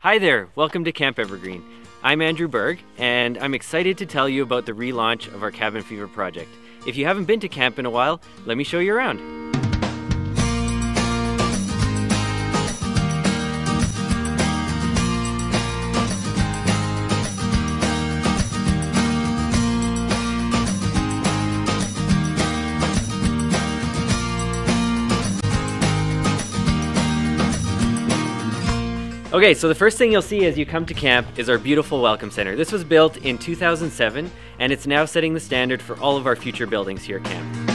Hi there, welcome to Camp Evergreen. I'm Andrew Berg, and I'm excited to tell you about the relaunch of our Cabin Fever project. If you haven't been to camp in a while, let me show you around. Okay, so the first thing you'll see as you come to camp is our beautiful Welcome Center. This was built in 2007, and it's now setting the standard for all of our future buildings here at camp.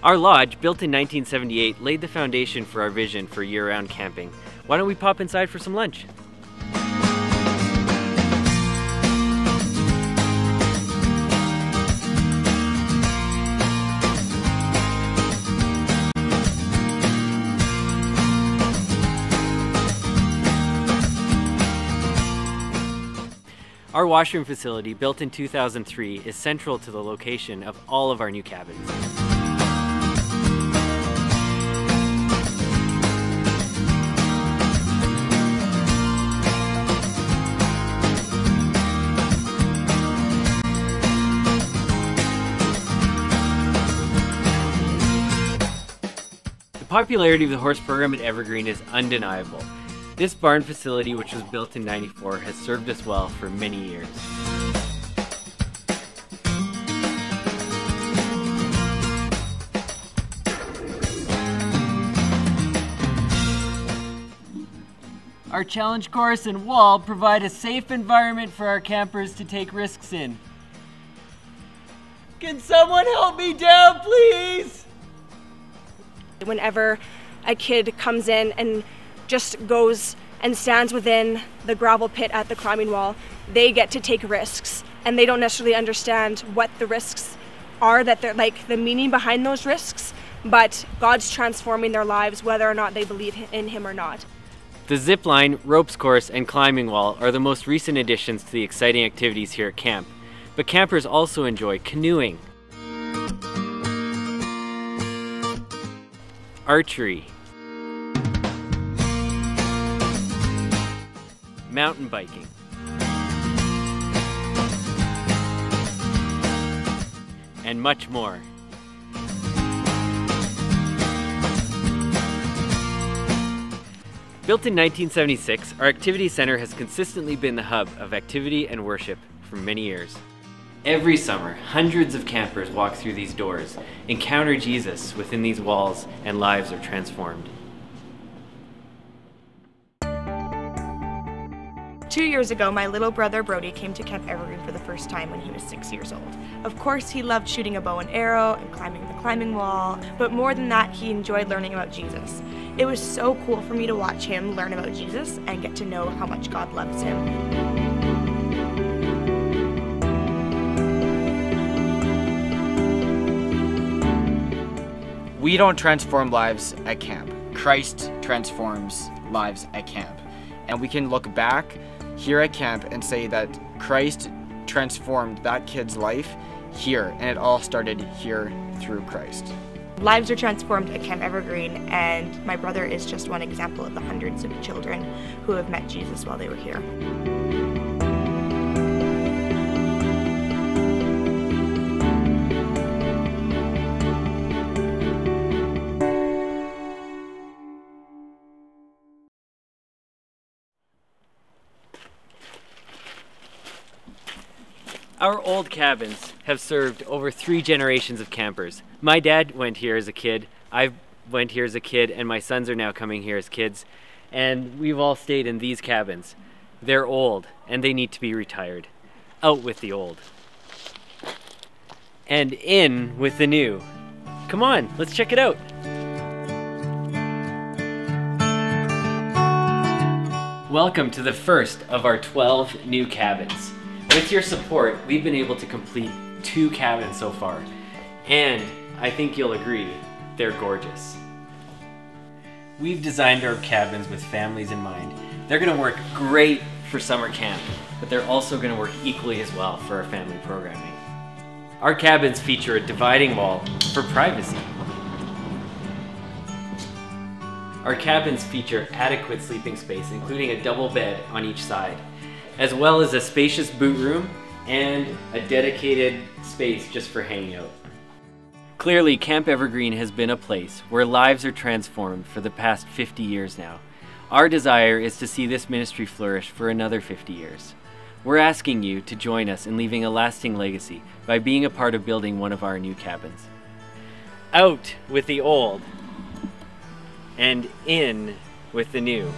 Our lodge, built in 1978, laid the foundation for our vision for year-round camping. Why don't we pop inside for some lunch? Our washroom facility, built in 2003, is central to the location of all of our new cabins. The popularity of the horse program at Evergreen is undeniable. This barn facility, which was built in '94, has served us well for many years. Our challenge course and wall provide a safe environment for our campers to take risks in. Can someone help me down, please? Whenever a kid comes in and just goes and stands within the gravel pit at the climbing wall, they get to take risks, and they don't necessarily understand what the risks are, that they're like the meaning behind those risks, but God's transforming their lives whether or not they believe in Him or not. The zip line, ropes course, and climbing wall are the most recent additions to the exciting activities here at camp, but campers also enjoy canoeing, archery, mountain biking, and much more. Built in 1976, our activity center has consistently been the hub of activity and worship for many years. Every summer, hundreds of campers walk through these doors, encounter Jesus within these walls, and lives are transformed. 2 years ago, my little brother Brody came to Camp Evergreen for the first time when he was 6 years old. Of course, he loved shooting a bow and arrow and climbing the climbing wall, but more than that, he enjoyed learning about Jesus. It was so cool for me to watch him learn about Jesus and get to know how much God loves him. We don't transform lives at camp. Christ transforms lives at camp. And we can look back here at camp and say that Christ transformed that kid's life here, and it all started here through Christ. Lives are transformed at Camp Evergreen, and my brother is just one example of the hundreds of children who have met Jesus while they were here. Our old cabins have served over 3 generations of campers. My dad went here as a kid, I went here as a kid, and my sons are now coming here as kids. And we've all stayed in these cabins. They're old, and they need to be retired. Out with the old. And in with the new. Come on, let's check it out. Welcome to the first of our 12 new cabins. With your support, we've been able to complete 2 cabins so far, and I think you'll agree, they're gorgeous. We've designed our cabins with families in mind. They're going to work great for summer camp, but they're also going to work equally as well for our family programming. Our cabins feature a dividing wall for privacy. Our cabins feature adequate sleeping space, including a double bed on each side, as well as a spacious boot room and a dedicated space just for hanging out. Clearly, Camp Evergreen has been a place where lives are transformed for the past 50 years now. Our desire is to see this ministry flourish for another 50 years. We're asking you to join us in leaving a lasting legacy by being a part of building one of our new cabins. Out with the old and in with the new.